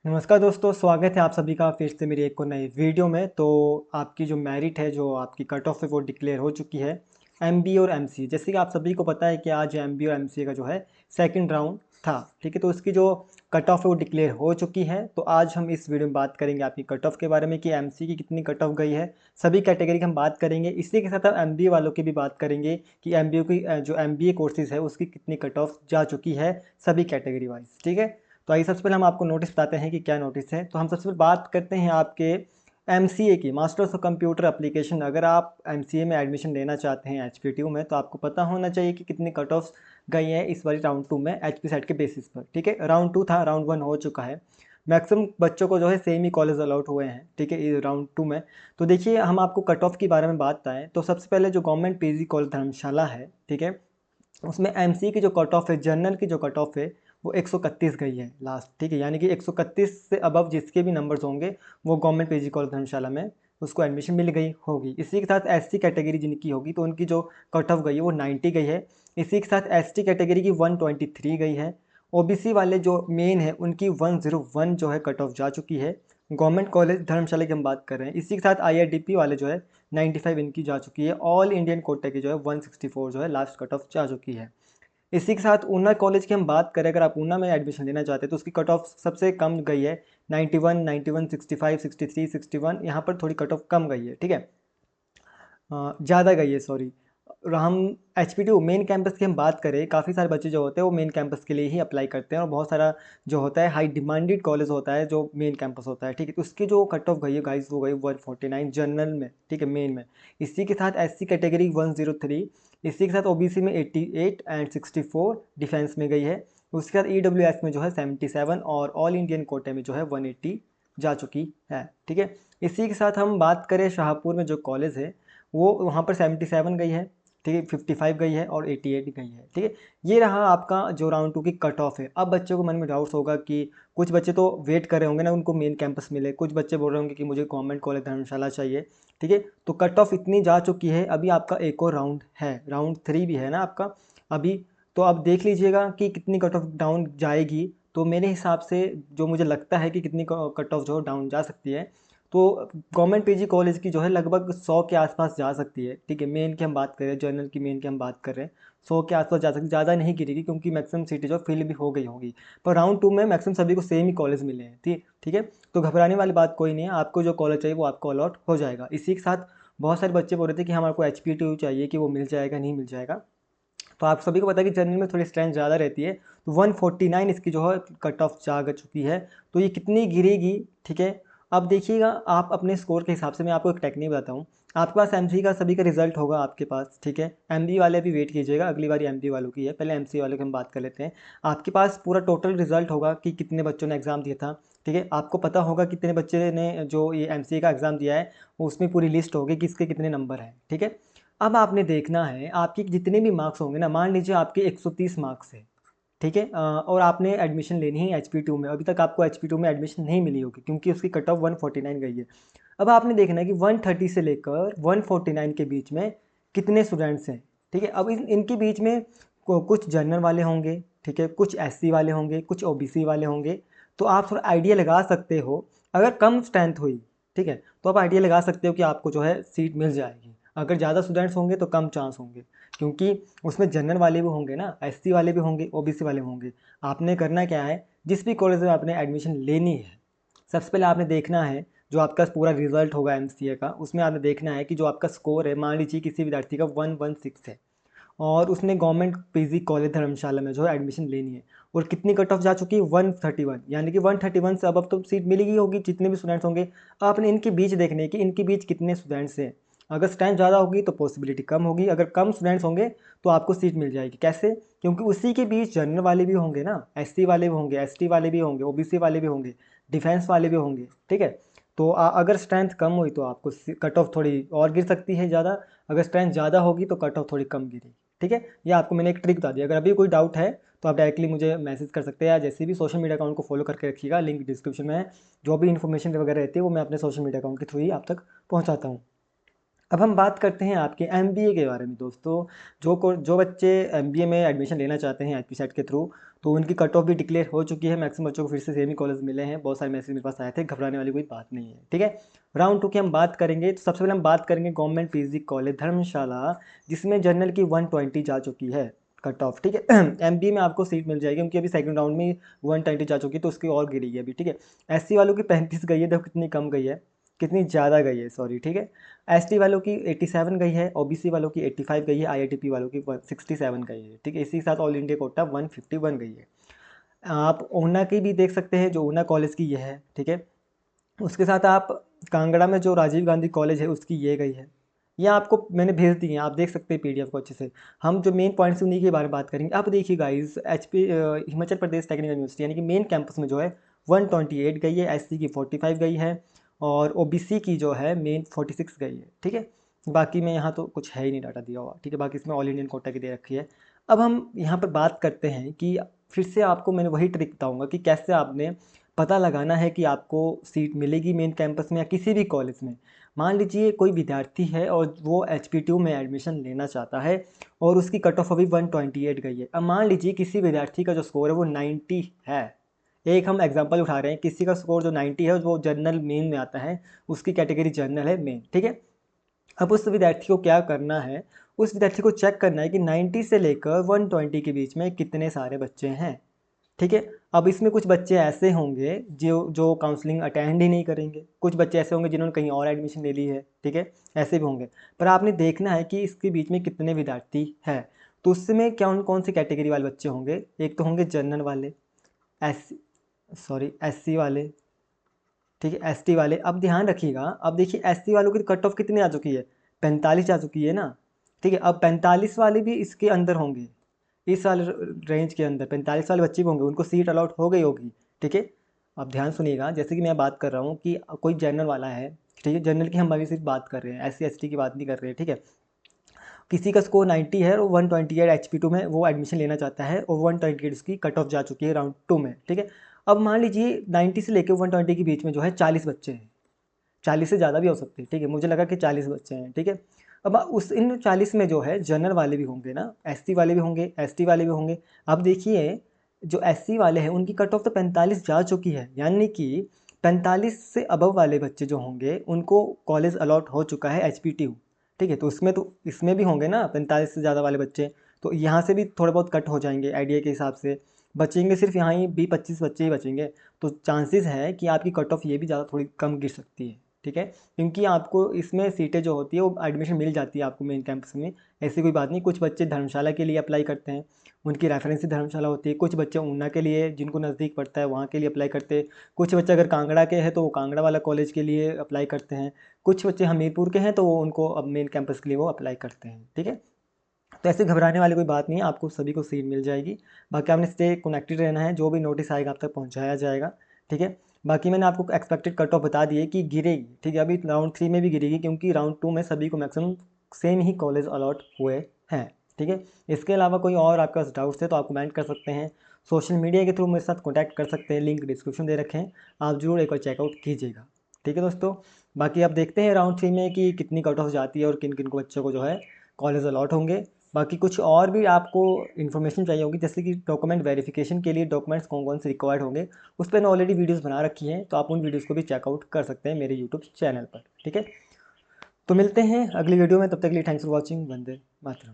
नमस्कार दोस्तों, स्वागत है आप सभी का फिर से मेरी एक और नई वीडियो में। तो आपकी जो मेरिट है, जो आपकी कट ऑफ है, वो डिक्लेयर हो चुकी है एमबीए और एमसीए। जैसे कि आप सभी को पता है कि आज एमबीए और एमसीए का जो है सेकंड राउंड था, ठीक है। तो उसकी जो कट ऑफ है वो डिक्लेयर हो चुकी है। तो आज हम इस वीडियो में बात करेंगे आपकी कट ऑफ के बारे में कि एमसीए की कितनी कट ऑफ गई है। सभी कैटेगरी की हम बात करेंगे। इसी के साथ हम एमबीए वालों की भी बात करेंगे कि एमबीए की जो एमबीए कोर्सेज है उसकी कितनी कट ऑफ जा चुकी है सभी कैटेगरी वाइज, ठीक है। तो आइए सबसे पहले हम आपको नोटिस बताते हैं कि क्या नोटिस है। तो हम सबसे पहले बात करते हैं आपके एमसीए की, मास्टर्स ऑफ कंप्यूटर एप्लीकेशन। अगर आप एमसीए में एडमिशन लेना चाहते हैं एचपीटीयू में, तो आपको पता होना चाहिए कि कितनी कट ऑफ गई है इस बारी राउंड 2 में एचपी सेट के बेसिस पर, ठीक है। राउंड 2 था, राउंड 1 हो चुका है। मैक्सिमम बच्चों को जो है सेम ही कॉलेज अलॉट हुए हैं, ठीक है, राउंड 2 में। तो देखिए, हम आपको कट ऑफ के बारे में बात बताएं तो सबसे पहले जो गवर्नमेंट पीजी कॉलेज धर्मशाला है, ठीक है, उसमें एमसी की जो कट ऑफ है, जनरल की जो कट ऑफ है, वो 131 गई है लास्ट, ठीक है। यानी कि 131 से अबव जिसके भी नंबर्स होंगे वो गवर्नमेंट पीजी कॉलेज धर्मशाला में उसको एडमिशन मिल गई होगी। इसी के साथ एससी कैटेगरी जिनकी होगी तो उनकी जो कट ऑफ गई है वो 90 गई है। इसी के साथ एसटी कैटेगरी की 123 गई है। ओबीसी वाले जो मेन है उनकी 101 जो है कट ऑफ जा चुकी है। गवर्नमेंट कॉलेज धर्मशाला की हम बात कर रहे हैं। इसी के साथ आईआरडीपी वाले जो है 95 इनकी जा चुकी है। ऑल इंडियन कोटा की जो है 164 जो है लास्ट कट ऑफ जा चुकी है। इसी के साथ ऊना कॉलेज की हम बात करें, अगर आप ऊना में एडमिशन लेना चाहते हैं तो उसकी कट ऑफ सबसे कम गई है 91, 91, 65, 63, 61। यहाँ पर थोड़ी कट ऑफ कम गई है, ठीक है, ज़्यादा गई है, सॉरी। और हम H P T main campus की हम बात करें, काफ़ी सारे बच्चे जो होते हैं वो मेन कैंपस के लिए ही अप्लाई करते हैं और बहुत सारा जो होता है हाई डिमांडेड कॉलेज होता है जो मेन कैंपस होता है, ठीक है। तो उसकी जो कट ऑफ गई है गाइस वो गई 149 जनरल में, ठीक है, मेन में। इसी के साथ एस सी कैटेगरी 103। इसी के साथ ओ बी सी में 88 एंड 64 डिफेंस में गई है। उसके बाद ई डब्ल्यू एस में जो है 77 और ऑल इंडियन कोटे में जो है 180 जा चुकी है, ठीक है। इसी के साथ हम बात करें शाहपुर में जो कॉलेज है वो वहाँ पर 77 गई है, ठीक है, 55 गई है और 88 गई है, ठीक है। ये रहा आपका जो राउंड 2 की कट ऑफ है। अब बच्चों को मन में डाउट्स होगा कि कुछ बच्चे तो वेट कर रहे होंगे ना उनको मेन कैंपस मिले, कुछ बच्चे बोल रहे होंगे कि मुझे गवर्नमेंट कॉलेज धर्मशाला चाहिए, ठीक है। तो कट ऑफ इतनी जा चुकी है, अभी आपका एक और राउंड है, राउंड 3 भी है ना आपका अभी। तो अब देख लीजिएगा कि कितनी कट ऑफ डाउन जाएगी। तो मेरे हिसाब से जो मुझे लगता है कि कितनी कट ऑफ जो डाउन जा सकती है, तो गवर्नमेंट पीजी कॉलेज की जो है लगभग 100 के आसपास जा सकती है, ठीक है। मेन की हम बात करें, जनरल की मेन की हम बात कर रहे हैं, 100 के आसपास जा सकती है, ज़्यादा नहीं गिरेगी क्योंकि मैक्सिमम सीटें जो फिल भी हो गई होगी। पर राउंड 2 में मैक्सिमम सभी को सेम ही कॉलेज मिले हैं, ठीक ठीक है। तो घबराने वाली बात कोई नहीं है, आपको जो कॉलेज चाहिए वो आपको अलॉट हो जाएगा। इसी के साथ बहुत सारे बच्चे बोल रहे थे कि हमारे को एच पी टी चाहिए, कि वो मिल जाएगा नहीं मिल जाएगा। तो आप सभी को पता है कि जनरल में थोड़ी स्ट्रेंथ ज़्यादा रहती है। तो 149 इसकी जो है कट ऑफ जा चुकी है। तो ये कितनी गिरेगी, ठीक है। अब देखिएगा आप अपने स्कोर के हिसाब से, मैं आपको एक टेक्निक बताता हूँ। आपके पास एमसी का सभी का रिजल्ट होगा आपके पास, ठीक है। एमबी वाले भी वेट कीजिएगा, अगली बार एमबी वालों की है, पहले एमसी वालों की हम बात कर लेते हैं। आपके पास पूरा टोटल रिजल्ट होगा कि कितने बच्चों ने एग्ज़ाम दिया था, ठीक है। आपको पता होगा कितने बच्चे ने जो ये एमसीए का एग्ज़ाम दिया है, उसमें पूरी लिस्ट होगी कि इसके कितने नंबर हैं, ठीक है। अब आपने देखना है आपके जितने भी मार्क्स होंगे ना, मान लीजिए आपके 130 मार्क्स है, ठीक है, और आपने एडमिशन लेनी है एच पी टू में। अभी तक आपको एच पी टू में एडमिशन नहीं मिली होगी क्योंकि उसकी कट ऑफ 149 गई है। अब आपने देखना है कि 130 से लेकर 149 के बीच में कितने स्टूडेंट्स हैं, ठीक है। अब इनके बीच में कुछ जनरल वाले होंगे, ठीक है, कुछ एससी वाले होंगे, कुछ ओबीसी वाले होंगे। तो आप थोड़ा आइडिया लगा सकते हो, अगर कम स्ट्रेंथ हुई, ठीक है, तो आप आइडिया लगा सकते हो कि आपको जो है सीट मिल जाएगी। अगर ज़्यादा स्टूडेंट्स होंगे तो कम चांस होंगे, क्योंकि उसमें जनरल वाले भी होंगे ना, एससी वाले भी होंगे, ओबीसी वाले होंगे। आपने करना क्या है, जिस भी कॉलेज में आपने एडमिशन लेनी है, सबसे पहले आपने देखना है जो आपका पूरा रिजल्ट होगा एमसीए का, उसमें आपने देखना है कि जो आपका स्कोर है, मान लीजिए किसी विद्यार्थी का 116 है और उसने गवर्नमेंट पीजी कॉलेज धर्मशाला में जो है एडमिशन लेनी है, और कितनी कट ऑफ जा चुकी है 131, यानी कि 131 से अब तो सीट मिलेगी होगी जितने भी स्टूडेंट्स होंगे। आपने इनके बीच देखने कि इनके बीच कितने स्टूडेंट्स हैं। अगर स्ट्रेंथ ज़्यादा होगी तो पॉसिबिलिटी कम होगी, अगर कम स्टूडेंट्स होंगे तो आपको सीट मिल जाएगी। कैसे? क्योंकि उसी के बीच जनरल वाले भी होंगे ना, एससी वाले भी होंगे, एसटी वाले भी होंगे, ओबीसी वाले भी होंगे, डिफेंस वाले भी होंगे, ठीक है। तो अगर स्ट्रेंथ कम हुई तो आपको कट ऑफ थोड़ी और गिर सकती है ज़्यादा, अगर स्ट्रेंथ ज़्यादा होगी तो कट ऑफ थोड़ी कम गिरेगी, ठीक है। ये आपको मैंने एक ट्रिक बता दी। अगर अभी कोई डाउट है तो आप डायरेक्टली मुझे मैसेज कर सकते हैं, या जैसे भी सोशल मीडिया अकाउंट को फॉलो करके रखिएगा, लिंक डिस्क्रिप्शन में है। जो भी इन्फॉर्मेशन वगैरह रहती है वो मैं अपने सोशल मीडिया अकाउंट के थ्रू ही आप तक पहुँचाता हूँ। अब हम बात करते हैं आपके एमबीए के बारे में दोस्तों। जो बच्चे एमबीए में एडमिशन लेना चाहते हैं एचपी सेट के थ्रू, तो उनकी कट ऑफ भी डिक्लेयर हो चुकी है। मैक्सिमम बच्चों को फिर से सेम ही कॉलेज मिले हैं, बहुत सारे मैसेज मेरे पास आए थे, घबराने वाली कोई बात नहीं है, ठीक है। राउंड 2 की हम बात करेंगे तो सबसे पहले हम बात करेंगे गवर्नमेंट पीजी कॉलेज धर्मशाला, जिसमें जनरल की 120 जा चुकी है कट ऑफ, ठीक है। एमबीए में आपको सीट मिल जाएगी, क्योंकि अभी सेकंड राउंड में 120 जा चुकी है, तो उसकी और गिरी है अभी, ठीक है। एससी वालों की 35 गई है, देखो कितनी कम गई है, कितनी ज़्यादा गई है, सॉरी, ठीक है। एसटी वालों की 87 गई है, ओबीसी वालों की 85 गई है, आईआईटीपी वालों की 67 गई है, ठीक है। इसी के साथ ऑल इंडिया कोटा 151 गई है। आप ऊना की भी देख सकते हैं, जो ऊना कॉलेज की ये है, ठीक है। उसके साथ आप कांगड़ा में जो राजीव गांधी कॉलेज है उसकी ये गई है। ये आपको मैंने भेज दी है, आप देख सकते हैं पीडीएफ को अच्छे से। हम जो मेन पॉइंट्स उन्हीं के बारे में बात करेंगे। अब देखिए guys, HP Himachal Pradesh technical university यानी कि मेन कैंपस में जो है 128 गई है, एससी की 45 गई है, और ओबीसी की जो है मेन 46 गई है, ठीक है। बाकी में यहाँ तो कुछ है ही नहीं डाटा दिया हुआ, ठीक है। बाकी इसमें ऑल इंडियन कोटा की दे रखी है। अब हम यहाँ पर बात करते हैं कि फिर से आपको मैंने वही ट्रिक बताऊँगा कि कैसे आपने पता लगाना है कि आपको सीट मिलेगी मेन कैंपस में या किसी भी कॉलेज में। मान लीजिए कोई विद्यार्थी है और वो एचपीटीयू में एडमिशन लेना चाहता है, और उसकी कट ऑफ अभी 128 गई है। अब मान लीजिए किसी विद्यार्थी का जो स्कोर है वो 90 है। एक हम एग्जांपल उठा रहे हैं, किसी का स्कोर जो 90 है वो जनरल मेन में आता है, उसकी कैटेगरी जनरल है मेन, ठीक है। अब उस विद्यार्थी को क्या करना है, उस विद्यार्थी को चेक करना है कि 90 से लेकर 120 के बीच में कितने सारे बच्चे हैं, ठीक है। अब इसमें कुछ बच्चे ऐसे होंगे जो जो काउंसलिंग अटेंड ही नहीं करेंगे, कुछ बच्चे ऐसे होंगे जिन्होंने कहीं और एडमिशन ले ली है, ठीक है। ऐसे भी होंगे। पर आपने देखना है कि इसके बीच में कितने विद्यार्थी हैं। तो उसमें कौन कौन सी कैटेगरी वाले बच्चे होंगे, एक तो होंगे जनरल वाले, एस एससी वाले, ठीक है, एसटी वाले। अब ध्यान रखिएगा, अब देखिए एससी वालों की कट ऑफ कितनी आ चुकी है, 45 आ चुकी है ना, ठीक है। अब 45 वाले भी इसके अंदर होंगे, इस वाले रेंज के अंदर 45 वाले बच्चे भी होंगे, उनको सीट अलॉट हो गई होगी, ठीक है। अब ध्यान सुनिएगा, जैसे कि मैं बात कर रहा हूँ कि कोई जनरल वाला है, ठीक है, जनरल की हम अभी सिर्फ बात कर रहे हैं, एससी एसटी की बात नहीं कर रहे हैं, ठीक है। किसी का स्कोर 90 है और 128 एचपी2 में वो एडमिशन लेना चाहता है, और 128 उसकी कट ऑफ जा चुकी है राउंड 2 में, ठीक है। अब मान लीजिए 90 से लेकर 120 के बीच में जो है 40 बच्चे हैं, 40 से ज़्यादा भी हो सकते हैं, ठीक है, मुझे लगा कि 40 बच्चे हैं, ठीक है। अब उस इन 40 में जो है जनरल वाले भी होंगे ना, एससी वाले भी होंगे, एसटी वाले भी होंगे। अब देखिए, जो एससी वाले हैं उनकी कट ऑफ तो 45 जा चुकी है, यानी कि 45 से अबव वाले बच्चे जो होंगे उनको कॉलेज अलॉट हो चुका है एचपीटीयू, ठीक है। तो इसमें भी होंगे ना 45 से ज़्यादा वाले बच्चे, तो यहाँ से भी थोड़े बहुत कट हो जाएंगे आइडिया के हिसाब से, बचेंगे सिर्फ यहाँ ही 20-25 बच्चे ही बचेंगे। तो चांसेस है कि आपकी कट ऑफ ये भी ज़्यादा थोड़ी कम गिर सकती है, ठीक है। क्योंकि आपको इसमें सीटें जो होती है वो एडमिशन मिल जाती है आपको मेन कैंपस में, ऐसी कोई बात नहीं। कुछ बच्चे धर्मशाला के लिए अप्लाई करते हैं, उनकी रेफरेंस धर्मशाला होती है। कुछ बच्चे ऊना के लिए, जिनको नज़दीक पड़ता है वहाँ के लिए अप्लाई करते हैं। कुछ बच्चे अगर कांगड़ा के हैं तो वो कांगड़ा वाला कॉलेज के लिए अप्लाई करते हैं। कुछ बच्चे हमीरपुर के हैं तो वो उनको अब मेन कैंपस के लिए वो अप्लाई करते हैं, ठीक है। तो ऐसे घबराने वाली कोई बात नहीं है, आपको सभी को सीट मिल जाएगी। बाकी आपने स्टे कनेक्टेड रहना है, जो भी नोटिस आएगा आप तक पहुंचाया जाएगा, ठीक है। बाकी मैंने आपको एक्सपेक्टेड कट ऑफ बता दी है कि गिरेगी, ठीक है। अभी राउंड 3 में भी गिरेगी, क्योंकि राउंड 2 में सभी को मैक्सिमम सेम ही कॉलेज अलॉट हुए हैं, ठीक है। इसके अलावा कोई और आपके पास डाउट्स है तो आप कमेंट कर सकते हैं, सोशल मीडिया के थ्रू मेरे साथ कॉन्टैक्ट कर सकते हैं, लिंक डिस्क्रिप्शन दे रखे हैं, आप जरूर एक बार चेकआउट कीजिएगा, ठीक है दोस्तों। बाकी आप देखते हैं राउंड 3 में कि कितनी कट ऑफ जाती है और किन किन को बच्चों को जो है कॉलेज अलॉट होंगे। बाकी कुछ और भी आपको इन्फॉर्मेशन चाहिए होगी, जैसे कि डॉक्यूमेंट वेरिफिकेशन के लिए डॉक्यूमेंट्स कौन कौन से रिक्वायर्ड होंगे, उस पर मैंने ऑलरेडी वीडियोस बना रखी हैं, तो आप उन वीडियोस को भी चेकआउट कर सकते हैं मेरे यूट्यूब चैनल पर, ठीक है। तो मिलते हैं अगली वीडियो में, तब तक के लिए thanks for watching. Vande Mataram.